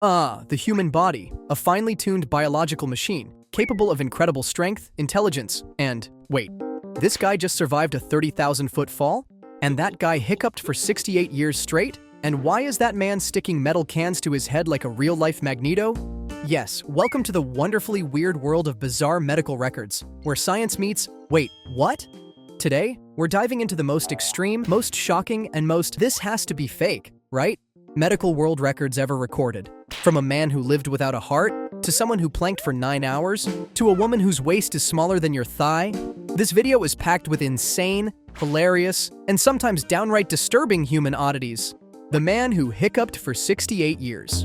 The human body, a finely tuned biological machine, capable of incredible strength, intelligence, and, wait, this guy just survived a 30,000-foot fall? And that guy hiccuped for 68 years straight? And why is that man sticking metal cans to his head like a real-life Magneto? Yes, welcome to the wonderfully weird world of bizarre medical records, where science meets, wait, what? Today, we're diving into the most extreme, most shocking, and most this has to be fake, right? Medical world records ever recorded. From a man who lived without a heart, to someone who planked for 9 hours, to a woman whose waist is smaller than your thigh. This video is packed with insane, hilarious, and sometimes downright disturbing human oddities. The man who hiccuped for 68 years.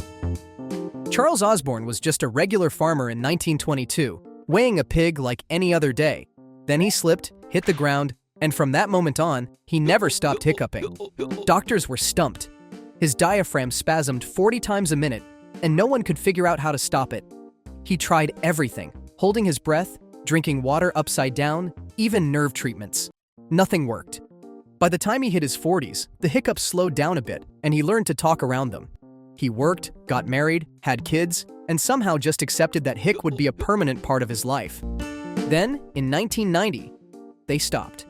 Charles Osborne was just a regular farmer in 1922, weighing a pig like any other day. Then he slipped, hit the ground, and from that moment on, he never stopped hiccuping. Doctors were stumped. His diaphragm spasmed 40 times a minute, and no one could figure out how to stop it. He tried everything, holding his breath, drinking water upside down, even nerve treatments. Nothing worked. By the time he hit his 40s, the hiccups slowed down a bit, and he learned to talk around them. He worked, got married, had kids, and somehow just accepted that hic would be a permanent part of his life. Then, in 1990, they stopped.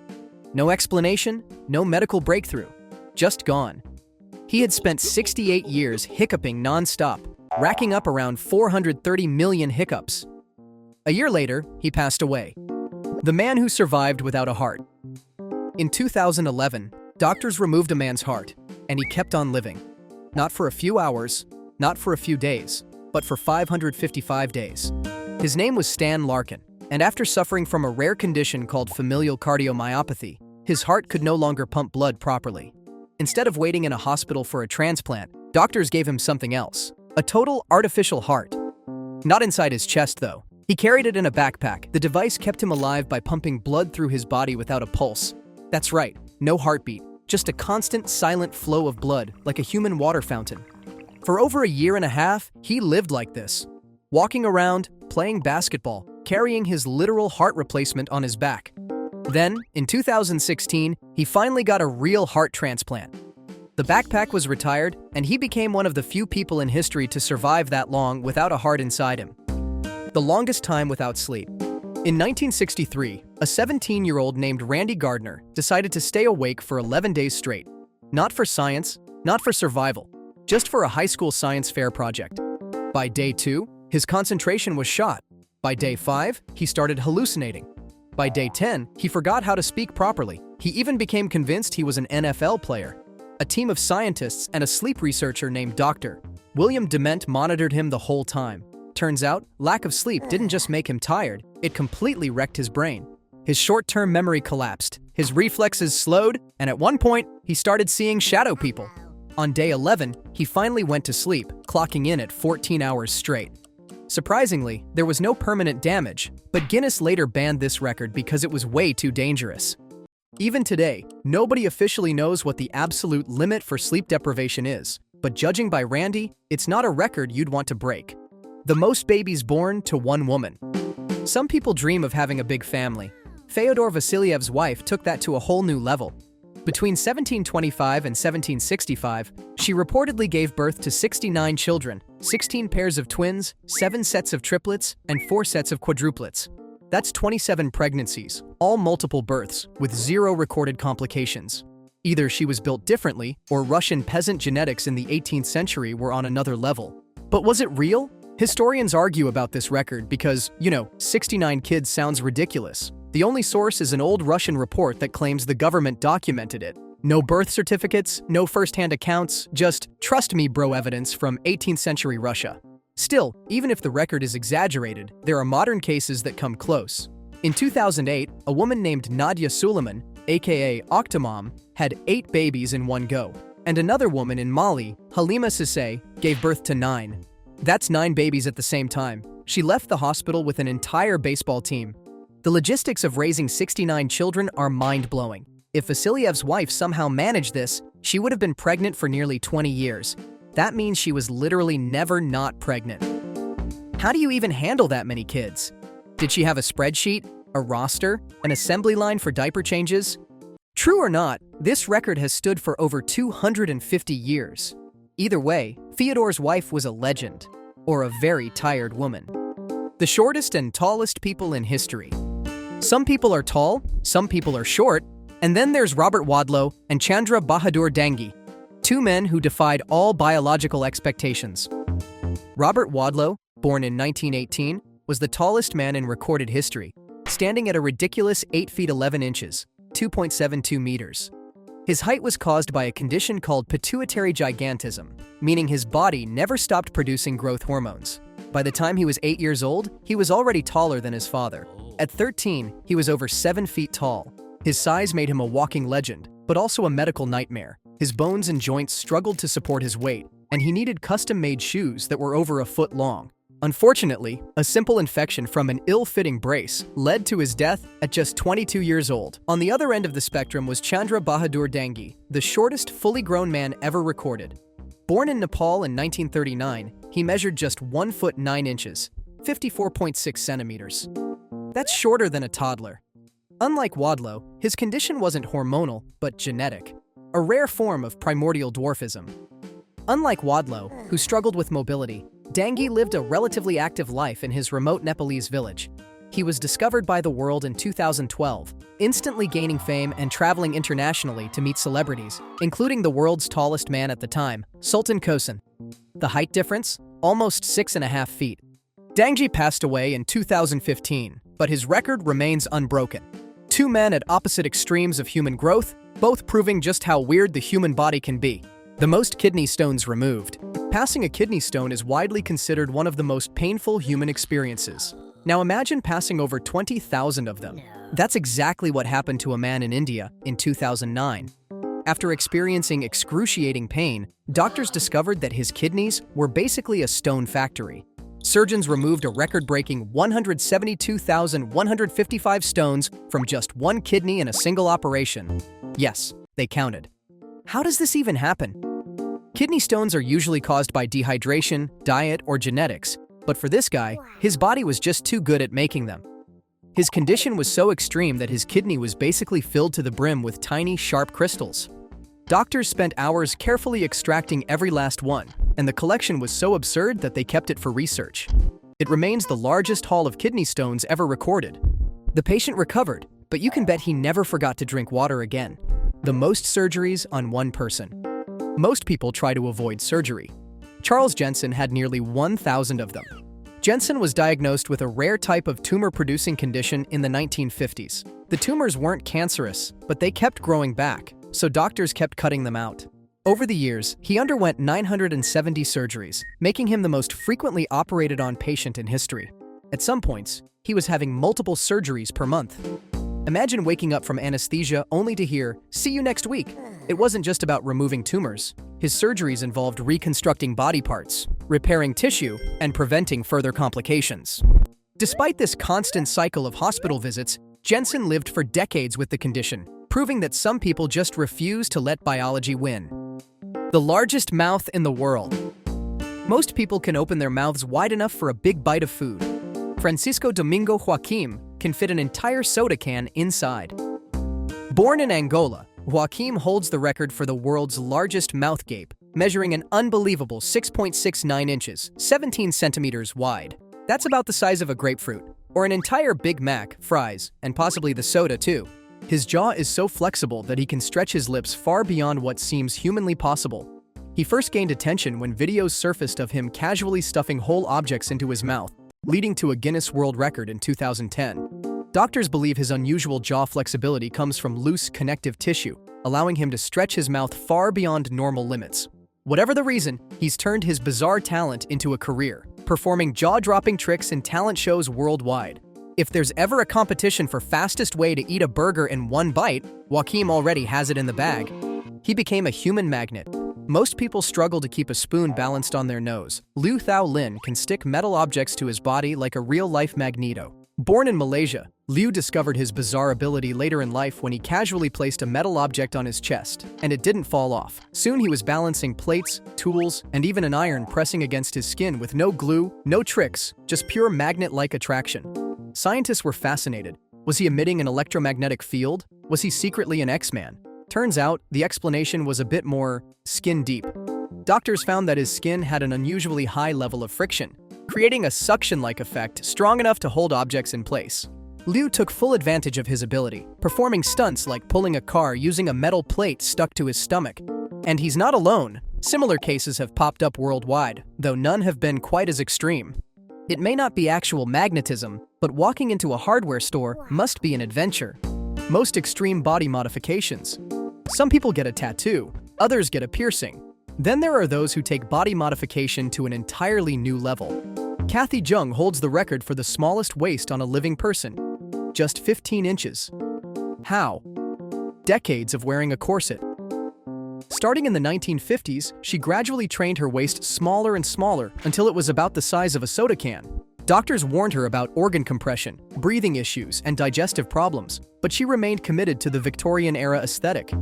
No explanation, no medical breakthrough, just gone. He had spent 68 years hiccuping nonstop, racking up around 430 million hiccups. A year later, he passed away. The man who survived without a heart. In 2011, doctors removed a man's heart, and he kept on living. Not for a few hours, not for a few days, but for 555 days. His name was Stan Larkin, and after suffering from a rare condition called familial cardiomyopathy, his heart could no longer pump blood properly. Instead of waiting in a hospital for a transplant, doctors gave him something else, a total artificial heart. Not inside his chest, though. He carried it in a backpack. The device kept him alive by pumping blood through his body without a pulse. That's right, no heartbeat, just a constant, silent flow of blood, like a human water fountain. For over a year and a half, he lived like this, walking around, playing basketball, carrying his literal heart replacement on his back. Then, in 2016, he finally got a real heart transplant. The backpack was retired, and he became one of the few people in history to survive that long without a heart inside him. The longest time without sleep. In 1963, a 17-year-old named Randy Gardner decided to stay awake for 11 days straight. Not for science, not for survival, just for a high school science fair project. By day 2, his concentration was shot. By day 5, he started hallucinating. By day 10, he forgot how to speak properly. He even became convinced he was an NFL player. A team of scientists and a sleep researcher named Dr. William Dement monitored him the whole time. Turns out, lack of sleep didn't just make him tired, it completely wrecked his brain. His short-term memory collapsed, his reflexes slowed, and at one point, he started seeing shadow people. On day 11, he finally went to sleep, clocking in at 14 hours straight. Surprisingly, there was no permanent damage, but Guinness later banned this record because it was way too dangerous. Even today, nobody officially knows what the absolute limit for sleep deprivation is, but judging by Randy, it's not a record you'd want to break. The most babies born to one woman. Some people dream of having a big family. Fyodor Vasiliev's wife took that to a whole new level. Between 1725 and 1765, she reportedly gave birth to 69 children, 16 pairs of twins, 7 sets of triplets, and 4 sets of quadruplets. That's 27 pregnancies, all multiple births, with 0 recorded complications. Either she was built differently, or Russian peasant genetics in the 18th century were on another level. But was it real? Historians argue about this record because, 69 kids sounds ridiculous. The only source is an old Russian report that claims the government documented it. No birth certificates, no first-hand accounts, just trust me bro evidence from 18th century Russia. Still, even if the record is exaggerated, there are modern cases that come close. In 2008, a woman named Nadia Suleiman, aka Octomom, had 8 babies in one go. And another woman in Mali, Halima Sissay, gave birth to 9. That's 9 babies at the same time. She left the hospital with an entire baseball team. The logistics of raising 69 children are mind-blowing. If Vasiliev's wife somehow managed this, she would have been pregnant for nearly 20 years. That means she was literally never not pregnant. How do you even handle that many kids? Did she have a spreadsheet, a roster, an assembly line for diaper changes? True or not, this record has stood for over 250 years. Either way, Fyodor's wife was a legend, or a very tired woman. The shortest and tallest people in history. Some people are tall, some people are short, and then there's Robert Wadlow and Chandra Bahadur Dangi, two men who defied all biological expectations. Robert Wadlow, born in 1918, was the tallest man in recorded history, standing at a ridiculous 8 feet 11 inches, 2.72 meters. His height was caused by a condition called pituitary gigantism, meaning his body never stopped producing growth hormones. By the time he was 8 years old, he was already taller than his father. At 13, he was over 7 feet tall. His size made him a walking legend, but also a medical nightmare. His bones and joints struggled to support his weight, and he needed custom-made shoes that were over a foot long. Unfortunately, a simple infection from an ill-fitting brace led to his death at just 22 years old. On the other end of the spectrum was Chandra Bahadur Dangi, the shortest fully grown man ever recorded. Born in Nepal in 1939, he measured just 1 foot 9 inches, 54.6 centimeters. That's shorter than a toddler. Unlike Wadlow, his condition wasn't hormonal, but genetic, a rare form of primordial dwarfism. Unlike Wadlow, who struggled with mobility, Dangi lived a relatively active life in his remote Nepalese village. He was discovered by the world in 2012, instantly gaining fame and traveling internationally to meet celebrities, including the world's tallest man at the time, Sultan Kosen. The height difference? Almost 6.5 feet. Dangi passed away in 2015, but his record remains unbroken. Two men at opposite extremes of human growth, both proving just how weird the human body can be. The most kidney stones removed. Passing a kidney stone is widely considered one of the most painful human experiences. Now imagine passing over 20,000 of them. That's exactly what happened to a man in India in 2009. After experiencing excruciating pain, doctors discovered that his kidneys were basically a stone factory. Surgeons removed a record-breaking 172,155 stones from just one kidney in a single operation. Yes, they counted. How does this even happen? Kidney stones are usually caused by dehydration, diet, or genetics, but for this guy, his body was just too good at making them. His condition was so extreme that his kidney was basically filled to the brim with tiny, sharp crystals. Doctors spent hours carefully extracting every last one, and the collection was so absurd that they kept it for research. It remains the largest haul of kidney stones ever recorded. The patient recovered, but you can bet he never forgot to drink water again. The most surgeries on one person. Most people try to avoid surgery. Charles Jensen had nearly 1,000 of them. Jensen was diagnosed with a rare type of tumor-producing condition in the 1950s. The tumors weren't cancerous, but they kept growing back, so doctors kept cutting them out. Over the years, he underwent 970 surgeries, making him the most frequently operated on patient in history. At some points, he was having multiple surgeries per month. Imagine waking up from anesthesia only to hear, "See you next week." It wasn't just about removing tumors. His surgeries involved reconstructing body parts, repairing tissue, and preventing further complications. Despite this constant cycle of hospital visits, Jensen lived for decades with the condition, proving that some people just refuse to let biology win. The largest mouth in the world. Most people can open their mouths wide enough for a big bite of food. Francisco Domingo Joaquim can fit an entire soda can inside. Born in Angola, Joaquim holds the record for the world's largest mouth gape, measuring an unbelievable 6.69 inches, 17 centimeters wide. That's about the size of a grapefruit, or an entire Big Mac, fries, and possibly the soda too. His jaw is so flexible that he can stretch his lips far beyond what seems humanly possible. He first gained attention when videos surfaced of him casually stuffing whole objects into his mouth, leading to a Guinness World Record in 2010. Doctors believe his unusual jaw flexibility comes from loose connective tissue, allowing him to stretch his mouth far beyond normal limits. Whatever the reason, he's turned his bizarre talent into a career, performing jaw-dropping tricks in talent shows worldwide. If there's ever a competition for fastest way to eat a burger in one bite, Joaquim already has it in the bag. He became a human magnet. Most people struggle to keep a spoon balanced on their nose. Liu Thao Lin can stick metal objects to his body like a real-life magneto. Born in Malaysia, Liu discovered his bizarre ability later in life when he casually placed a metal object on his chest, and it didn't fall off. Soon he was balancing plates, tools, and even an iron pressing against his skin with no glue, no tricks, just pure magnet-like attraction. Scientists were fascinated. Was he emitting an electromagnetic field? Was he secretly an X-Man? Turns out, the explanation was a bit more skin deep. doctors found that his skin had an unusually high level of friction, creating a suction-like effect strong enough to hold objects in place. Liu took full advantage of his ability, performing stunts like pulling a car using a metal plate stuck to his stomach. And he's not alone. Similar cases have popped up worldwide, though none have been quite as extreme. It may not be actual magnetism, but walking into a hardware store must be an adventure. Most extreme body modifications. Some people get a tattoo, others get a piercing. Then there are those who take body modification to an entirely new level. Kathy Jung holds the record for the smallest waist on a living person. Just 15 inches. How? Decades of wearing a corset. Starting in the 1950s, she gradually trained her waist smaller and smaller until it was about the size of a soda can. Doctors warned her about organ compression, breathing issues, and digestive problems, but she remained committed to the Victorian-era aesthetic.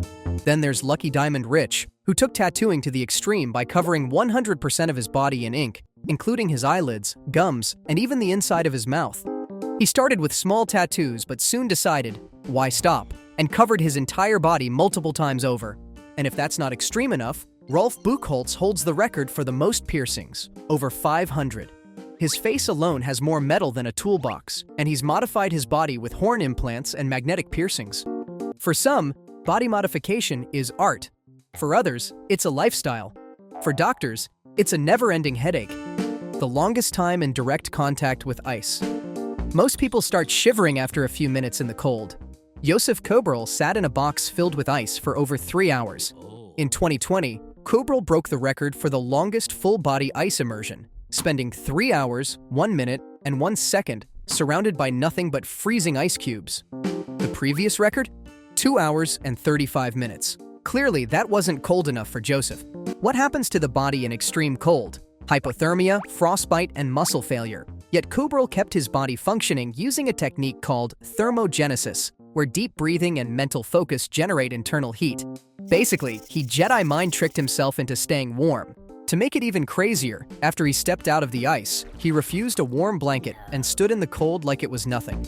Then there's Lucky Diamond Rich, who took tattooing to the extreme by covering 100% of his body in ink, including his eyelids, gums, and even the inside of his mouth. He started with small tattoos but soon decided, why stop, and covered his entire body multiple times over. And if that's not extreme enough, Rolf Buchholz holds the record for the most piercings, over 500. His face alone has more metal than a toolbox, and he's modified his body with horn implants and magnetic piercings. For some, body modification is art. For others, it's a lifestyle. For doctors, it's a never-ending headache. The longest time in direct contact with ice. Most people start shivering after a few minutes in the cold. Josef Kobrel sat in a box filled with ice for over 3 hours. In 2020, Kobrel broke the record for the longest full-body ice immersion, spending 3 hours, 1 minute, and 1 second surrounded by nothing but freezing ice cubes. The previous record? 2 hours and 35 minutes. Clearly, that wasn't cold enough for Joseph. What happens to the body in extreme cold? Hypothermia, frostbite, and muscle failure. Yet Kobrel kept his body functioning using a technique called thermogenesis, where deep breathing and mental focus generate internal heat. Basically, he Jedi mind-tricked himself into staying warm. To make it even crazier, after he stepped out of the ice, he refused a warm blanket and stood in the cold like it was nothing.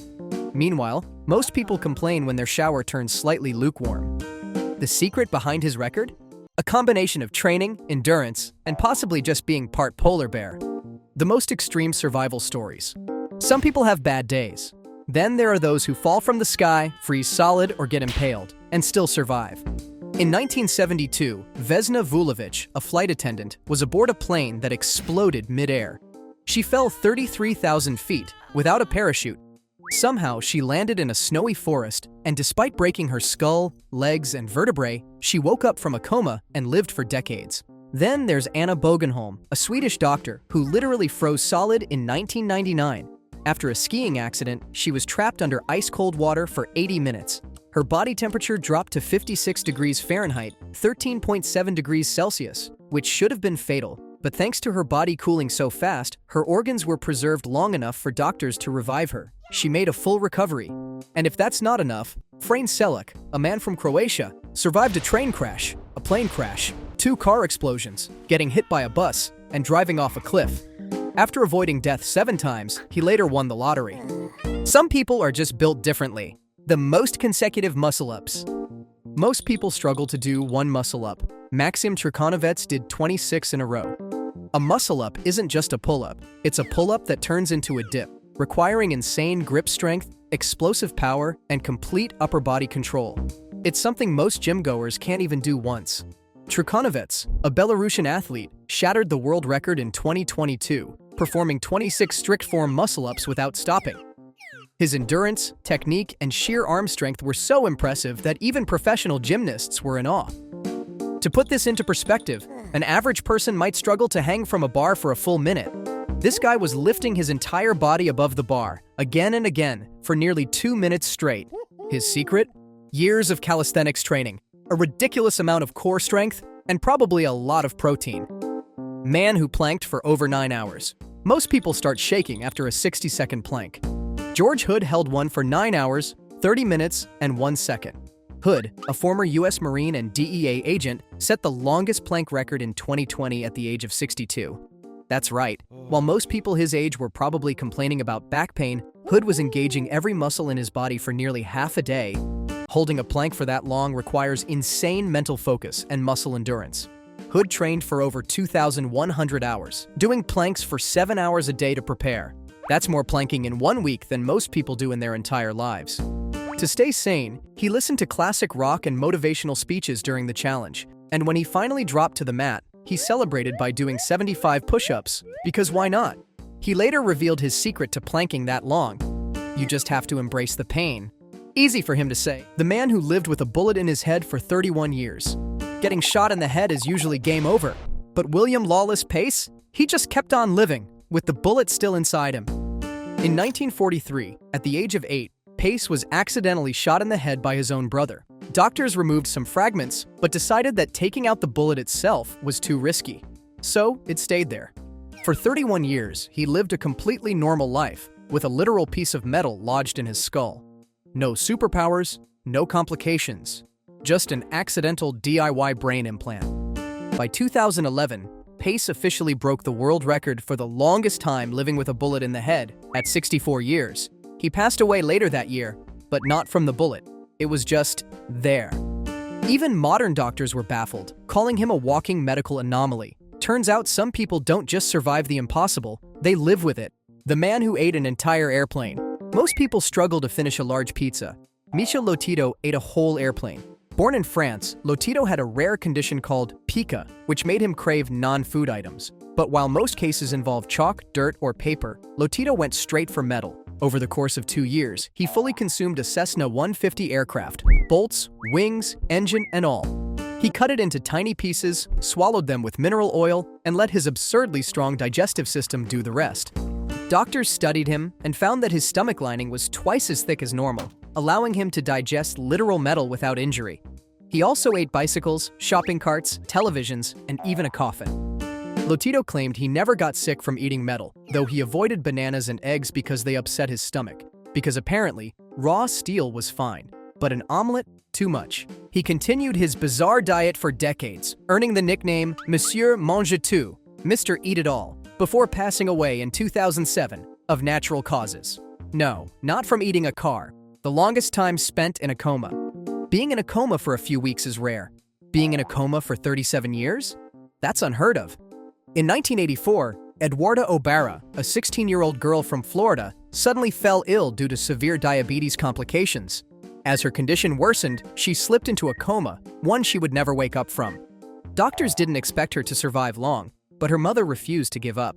Meanwhile, most people complain when their shower turns slightly lukewarm. The secret behind his record? A combination of training, endurance, and possibly just being part polar bear. The most extreme survival stories. Some people have bad days. Then there are those who fall from the sky, freeze solid, or get impaled, and still survive. In 1972, Vesna Vulovic, a flight attendant, was aboard a plane that exploded mid-air. She fell 33,000 feet without a parachute. Somehow, she landed in a snowy forest, and despite breaking her skull, legs, and vertebrae, she woke up from a coma and lived for decades. Then there's Anna Bogenholm, a Swedish doctor who literally froze solid in 1999. After a skiing accident, she was trapped under ice-cold water for 80 minutes. Her body temperature dropped to 56 degrees Fahrenheit, 13.7 degrees Celsius, which should have been fatal. But thanks to her body cooling so fast, her organs were preserved long enough for doctors to revive her. She made a full recovery. And if that's not enough, Frane Selak, a man from Croatia, survived a train crash, a plane crash, 2 car explosions, getting hit by a bus, and driving off a cliff. After avoiding death 7 times, he later won the lottery. Some people are just built differently. The most consecutive muscle-ups. Most people struggle to do 1 muscle-up. Maxim Trikhonevets did 26 in a row. A muscle-up isn't just a pull-up. It's a pull-up that turns into a dip, requiring insane grip strength, explosive power, and complete upper body control. It's something most gym-goers can't even do once. Trikhonevets, a Belarusian athlete, shattered the world record in 2022, performing 26 strict-form muscle-ups without stopping. His endurance, technique, and sheer arm strength were so impressive that even professional gymnasts were in awe. To put this into perspective, an average person might struggle to hang from a bar for a full minute. This guy was lifting his entire body above the bar, again and again, for nearly 2 minutes straight. His secret? Years of calisthenics training, a ridiculous amount of core strength, and probably a lot of protein. Man who planked for over 9 hours. Most people start shaking after a 60-second plank. George Hood held one for 9 hours, 30 minutes, and 1 second. Hood, a former U.S. Marine and DEA agent, set the longest plank record in 2020 at the age of 62. That's right. While most people his age were probably complaining about back pain, Hood was engaging every muscle in his body for nearly half a day. Holding a plank for that long requires insane mental focus and muscle endurance. Hood trained for over 2,100 hours, doing planks for 7 hours a day to prepare. That's more planking in 1 week than most people do in their entire lives. To stay sane, he listened to classic rock and motivational speeches during the challenge, and when he finally dropped to the mat, he celebrated by doing 75 push-ups, because why not? He later revealed his secret to planking that long. You just have to embrace the pain. Easy for him to say. The man who lived with a bullet in his head for 31 years. Getting shot in the head is usually game over. But William Lawless Pace? He just kept on living, with the bullet still inside him. In 1943, at the age of 8, Pace was accidentally shot in the head by his own brother. Doctors removed some fragments, but decided that taking out the bullet itself was too risky. So, it stayed there. For 31 years, he lived a completely normal life, with a literal piece of metal lodged in his skull. No superpowers, no complications, just an accidental DIY brain implant. By 2011, Pace officially broke the world record for the longest time living with a bullet in the head, at 64 years. He passed away later that year, but not from the bullet. It was just there. Even modern doctors were baffled, calling him a walking medical anomaly. Turns out some people don't just survive the impossible, they live with it. The man who ate an entire airplane. Most people struggle to finish a large pizza. Michel Lotito ate a whole airplane. Born in France, Lotito had a rare condition called pica, which made him crave non-food items. But while most cases involve chalk, dirt, or paper, Lotito went straight for metal. Over the course of 2 years, he fully consumed a Cessna 150 aircraft, bolts, wings, engine, and all. He cut it into tiny pieces, swallowed them with mineral oil, and let his absurdly strong digestive system do the rest. Doctors studied him and found that his stomach lining was twice as thick as normal, allowing him to digest literal metal without injury. He also ate bicycles, shopping carts, televisions, and even a coffin. Lotito claimed he never got sick from eating metal, though he avoided bananas and eggs because they upset his stomach, because apparently, raw steel was fine, but an omelet, too much. He continued his bizarre diet for decades, earning the nickname Monsieur Mange-Tout, Mr. Eat-It-All, before passing away in 2007 of natural causes. No, not from eating a car. The longest time spent in a coma. Being in a coma for a few weeks is rare. Being in a coma for 37 years? That's unheard of. In 1984, Eduarda Obarra, a 16-year-old girl from Florida, suddenly fell ill due to severe diabetes complications. As her condition worsened, she slipped into a coma, one she would never wake up from. Doctors didn't expect her to survive long, but her mother refused to give up.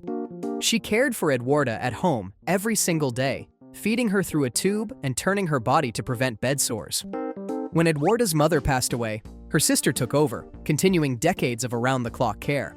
She cared for Eduarda at home every single day, feeding her through a tube and turning her body to prevent bed sores. When Eduarda's mother passed away, her sister took over, continuing decades of around-the-clock care.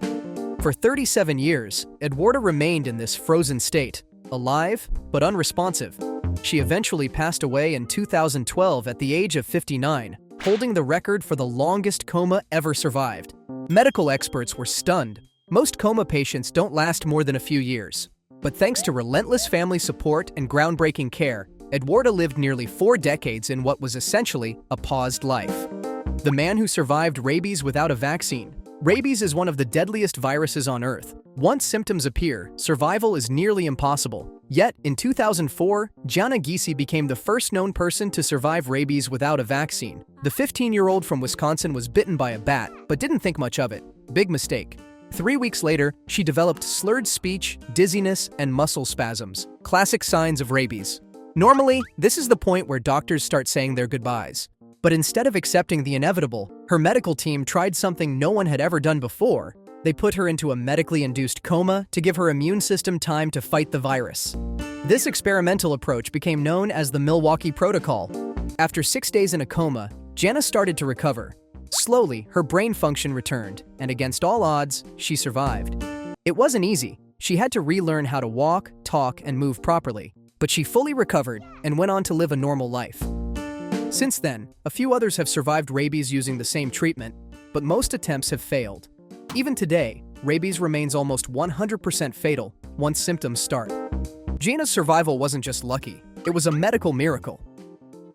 For 37 years, Eduarda remained in this frozen state, alive but unresponsive. She eventually passed away in 2012 at the age of 59, holding the record for the longest coma ever survived. Medical experts were stunned. Most coma patients don't last more than a few years. But thanks to relentless family support and groundbreaking care, Eduarda lived nearly 4 decades in what was essentially a paused life. The man who survived rabies without a vaccine. Rabies is one of the deadliest viruses on Earth. Once symptoms appear, survival is nearly impossible. Yet, in 2004, Gianna Gysi became the first known person to survive rabies without a vaccine. The 15-year-old from Wisconsin was bitten by a bat, but didn't think much of it. Big mistake. 3 weeks later, she developed slurred speech, dizziness, and muscle spasms, classic signs of rabies. Normally, this is the point where doctors start saying their goodbyes. But instead of accepting the inevitable, her medical team tried something no one had ever done before. They put her into a medically induced coma to give her immune system time to fight the virus. This experimental approach became known as the Milwaukee Protocol. After 6 days in a coma, Gianna started to recover. Slowly, her brain function returned, and against all odds, she survived. It wasn't easy. She had to relearn how to walk, talk, and move properly. But she fully recovered and went on to live a normal life. Since then, a few others have survived rabies using the same treatment, but most attempts have failed. Even today, rabies remains almost 100% fatal once symptoms start. Gianna's survival wasn't just lucky, it was a medical miracle.